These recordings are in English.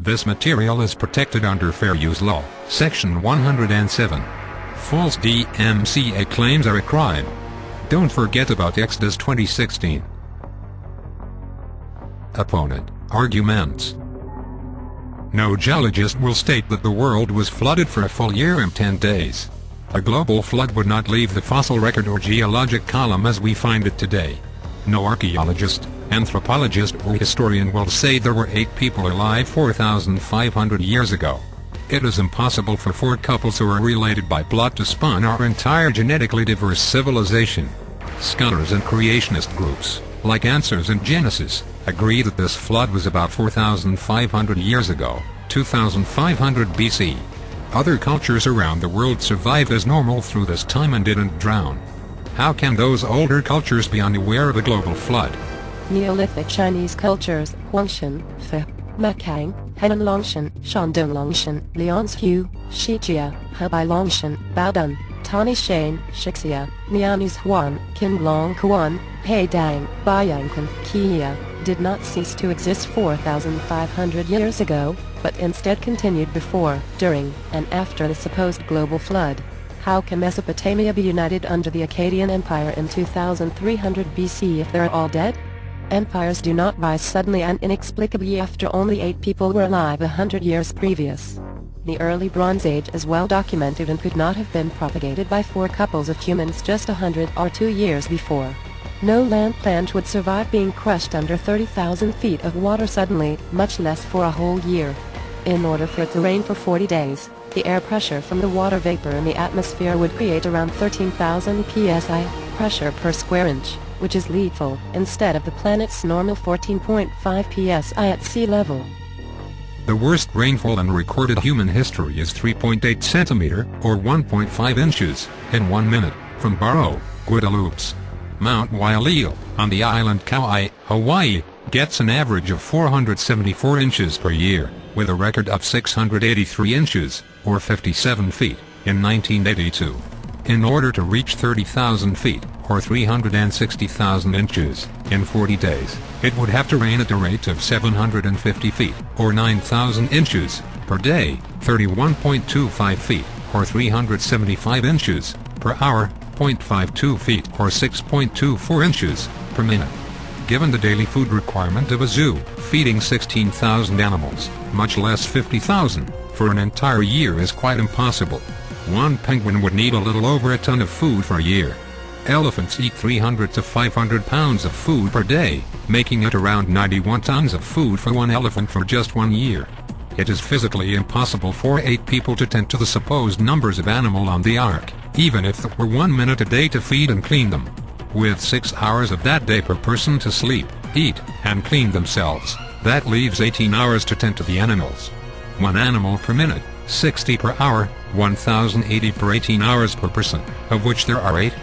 This material is protected under Fair Use Law, Section 107. False DMCA claims are a crime. Don't forget about Exodus 2016. Opponent arguments. No geologist will state that the world was flooded for a full year and 10 days. A global flood would not leave the fossil record or geologic column as we find it today. No archaeologist, anthropologist or historian will say there were 8 people alive 4,500 years ago. It is impossible for 4 couples who are related by blood to spawn our entire genetically diverse civilization. Scholars and creationist groups, like Answers in Genesis, agree that this flood was about 4,500 years ago, 2,500 BC. Other cultures around the world survived as normal through this time and didn't drown. How can those older cultures be unaware of a global flood? Neolithic Chinese cultures, Huangshan, Fe, Makang, Henan Longshan, Shandong Longshan, Lianshu, Shijia, Hebei Longshan, Baodun, Tani Shan, Shixia, Nianese Huan, Qinglong Kuan, Heidang, Baiyangkan, Kia, did not cease to exist 4,500 years ago, but instead continued before, during, and after the supposed global flood. How can Mesopotamia be united under the Akkadian Empire in 2300 BC if they're all dead? Empires do not rise suddenly and inexplicably after only 8 people were alive 100 years previous. The early Bronze Age is well documented and could not have been propagated by 4 couples of humans just 100 or 2 years before. No land plant would survive being crushed under 30,000 feet of water suddenly, much less for a whole year. In order for it to rain for 40 days, the air pressure from the water vapor in the atmosphere would create around 13,000 psi pressure per square inch, which is lethal, instead of the planet's normal 14.5 psi at sea level. The worst rainfall in recorded human history is 3.8 centimeter, or 1.5 inches, in 1 minute, from Barrow, Guadalupe. Mount Wailea, on the island Kauai, Hawaii, gets an average of 474 inches per year, with a record of 683 inches, or 57 feet, in 1982. In order to reach 30,000 feet, or 360,000 inches, in 40 days, it would have to rain at a rate of 750 feet, or 9,000 inches, per day, 31.25 feet, or 375 inches, per hour, 0.52 feet, or 6.24 inches, per minute. Given the daily food requirement of a zoo, feeding 16,000 animals, much less 50,000, for an entire year is quite impossible. One penguin would need a little over a ton of food for a year. Elephants eat 300 to 500 pounds of food per day, making it around 91 tons of food for one elephant for just 1 year. It is physically impossible for 8 people to tend to the supposed numbers of animals on the ark, even if there were 1 minute a day to feed and clean them. With 6 hours of that day per person to sleep, eat, and clean themselves, that leaves 18 hours to tend to the animals. 1 animal per minute, 60 per hour, 1,080 per 18 hours per person, of which there are 8.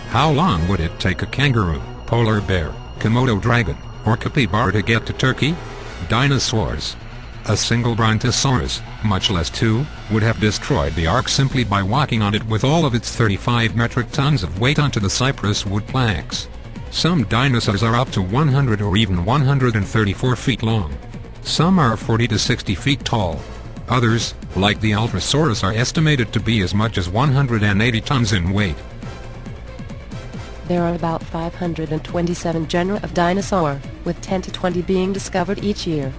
How long would it take a kangaroo, polar bear, Komodo dragon, or capybara to get to Turkey? Dinosaurs. A single brontosaurus, much less 2, would have destroyed the ark simply by walking on it with all of its 35 metric tons of weight onto the cypress wood planks. Some dinosaurs are up to 100 or even 134 feet long. Some are 40 to 60 feet tall. Others, like the Allosaurus, are estimated to be as much as 180 tons in weight. There are about 527 genera of dinosaur, with 10 to 20 being discovered each year.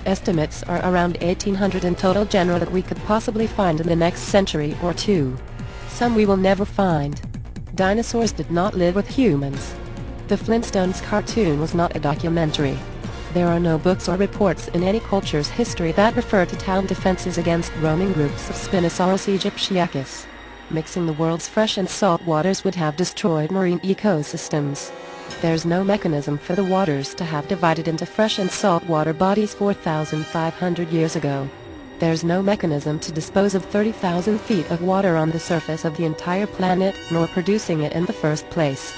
Estimates are around 1,800 in total genera that we could possibly find in the next century or 2. Some we will never find. Dinosaurs did not live with humans. The Flintstones cartoon was not a documentary. There are no books or reports in any culture's history that refer to town defenses against roaming groups of Spinosaurus aegyptiacus. Mixing the world's fresh and salt waters would have destroyed marine ecosystems. There's no mechanism for the waters to have divided into fresh and salt water bodies 4,500 years ago. There's no mechanism to dispose of 30,000 feet of water on the surface of the entire planet, nor producing it in the first place.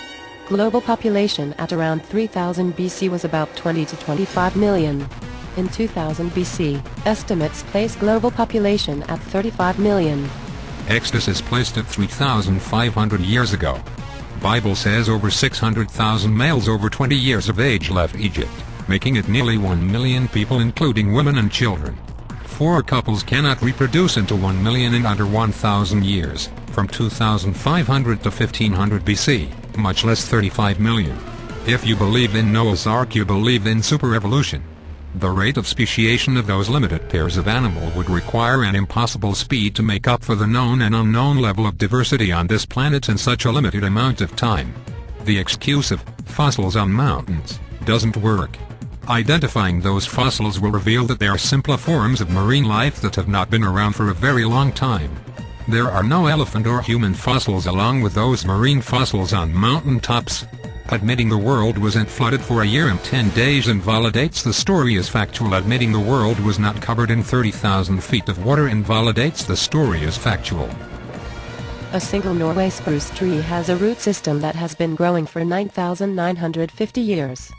Global population at around 3000 BC was about 20 to 25 million. In 2000 BC, estimates place global population at 35 million. Exodus is placed at 3,500 years ago. Bible says over 600,000 males over 20 years of age left Egypt, making it nearly 1 million people including women and children. 4 couples cannot reproduce into 1 million in under 1,000 years, from 2,500 to 1500 BC, much less 35 million. If you believe in Noah's Ark, you believe in superevolution. The rate of speciation of those limited pairs of animal would require an impossible speed to make up for the known and unknown level of diversity on this planet in such a limited amount of time. The excuse of fossils on mountains doesn't work. Identifying those fossils will reveal that they are simpler forms of marine life that have not been around for a very long time. There are no elephant or human fossils along with those marine fossils on mountain tops. Admitting the world wasn't flooded for a year and 10 days invalidates the story as factual. Admitting the world was not covered in 30,000 feet of water invalidates the story as factual. A single Norway spruce tree has a root system that has been growing for 9,950 years.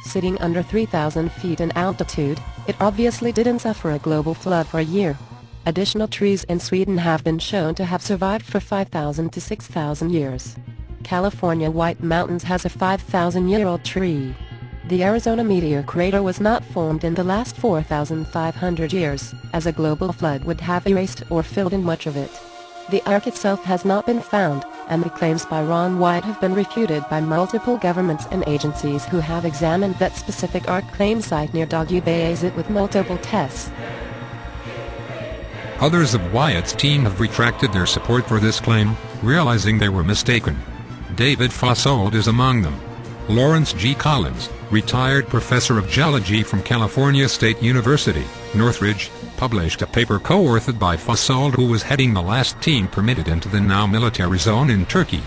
Sitting under 3,000 feet in altitude, it obviously didn't suffer a global flood for a year. Additional trees in Sweden have been shown to have survived for 5,000 to 6,000 years. California White Mountains has a 5,000-year-old tree. The Arizona meteor crater was not formed in the last 4,500 years, as a global flood would have erased or filled in much of it. The Ark itself has not been found, and the claims by Ron White have been refuted by multiple governments and agencies who have examined that specific Ark claim site near Doggy Bay with multiple tests. Others of Wyatt's team have retracted their support for this claim, realizing they were mistaken. David Fossold is among them. Lawrence G. Collins, retired professor of geology from California State University, Northridge, published a paper co-authored by Fossold, who was heading the last team permitted into the now military zone in Turkey.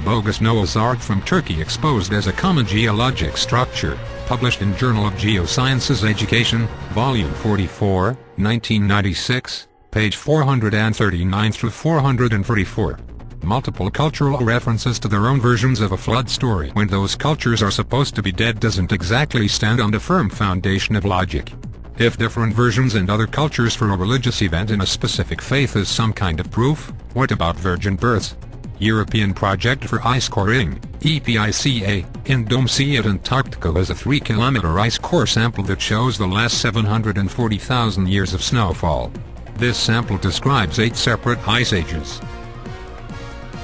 Bogus Noah's Ark from Turkey exposed as a common geologic structure, published in Journal of Geosciences Education, Volume 44, 1996, page 439 through 444. Multiple cultural references to their own versions of a flood story when those cultures are supposed to be dead doesn't exactly stand on a firm foundation of logic. If different versions and other cultures for a religious event in a specific faith is some kind of proof, what about virgin births? European Project for Ice Coring, EPICA, in Dome Sea at Antarctica has a 3-kilometer ice core sample that shows the last 740,000 years of snowfall. This sample describes 8 separate ice ages.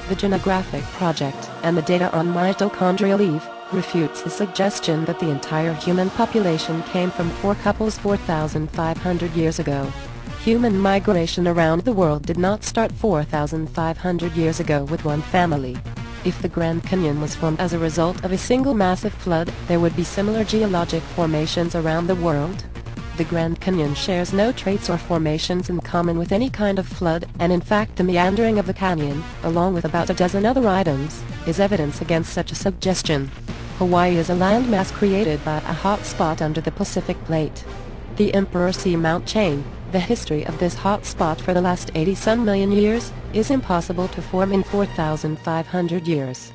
The Genographic Project, and the data on mitochondrial Eve, refutes the suggestion that the entire human population came from 4 couples 4,500 years ago. Human migration around the world did not start 4,500 years ago with one family. If the Grand Canyon was formed as a result of a single massive flood, there would be similar geologic formations around the world. The Grand Canyon shares no traits or formations in common with any kind of flood, and in fact the meandering of the canyon, along with about a dozen other items, is evidence against such a suggestion. Hawaii is a landmass created by a hot spot under the Pacific Plate. The Emperor Seamount Chain, the history of this hot spot for the last 80-some million years, is impossible to form in 4,500 years.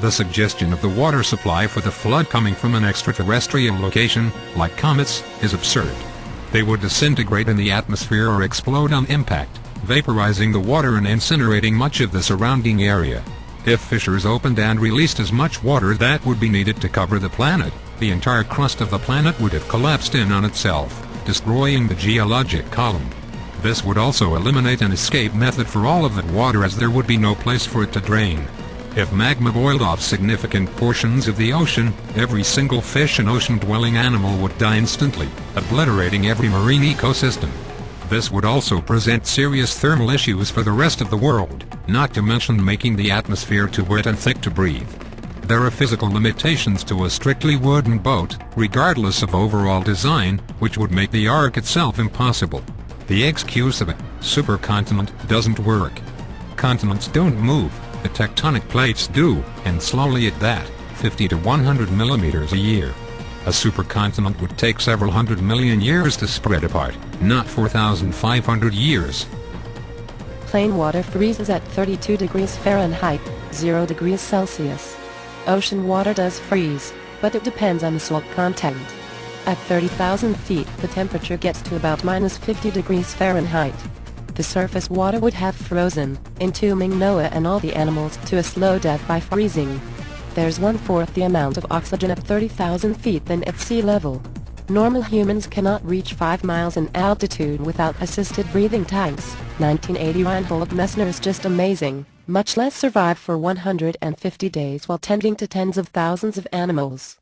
The suggestion of the water supply for the flood coming from an extraterrestrial location, like comets, is absurd. They would disintegrate in the atmosphere or explode on impact, vaporizing the water and incinerating much of the surrounding area. If fissures opened and released as much water that would be needed to cover the planet, the entire crust of the planet would have collapsed in on itself, destroying the geologic column. This would also eliminate an escape method for all of that water, as there would be no place for it to drain. If magma boiled off significant portions of the ocean, every single fish and ocean-dwelling animal would die instantly, obliterating every marine ecosystem. This would also present serious thermal issues for the rest of the world, not to mention making the atmosphere too wet and thick to breathe. There are physical limitations to a strictly wooden boat, regardless of overall design, which would make the Ark itself impossible. The excuse of a supercontinent doesn't work. Continents don't move. The tectonic plates do, and slowly at that, 50 to 100 millimeters a year. A supercontinent would take several hundred million years to spread apart, not 4,500 years. Plain water freezes at 32 degrees Fahrenheit, 0 degrees Celsius. Ocean water does freeze, but it depends on the salt content. At 30,000 feet, the temperature gets to about minus 50 degrees Fahrenheit. The surface water would have frozen, entombing Noah and all the animals to a slow death by freezing. There's 1/4 the amount of oxygen at 30,000 feet than at sea level. Normal humans cannot reach 5 miles in altitude without assisted breathing tanks. 1980 Reinhold Messner's just amazing, much less survive for 150 days while tending to tens of thousands of animals.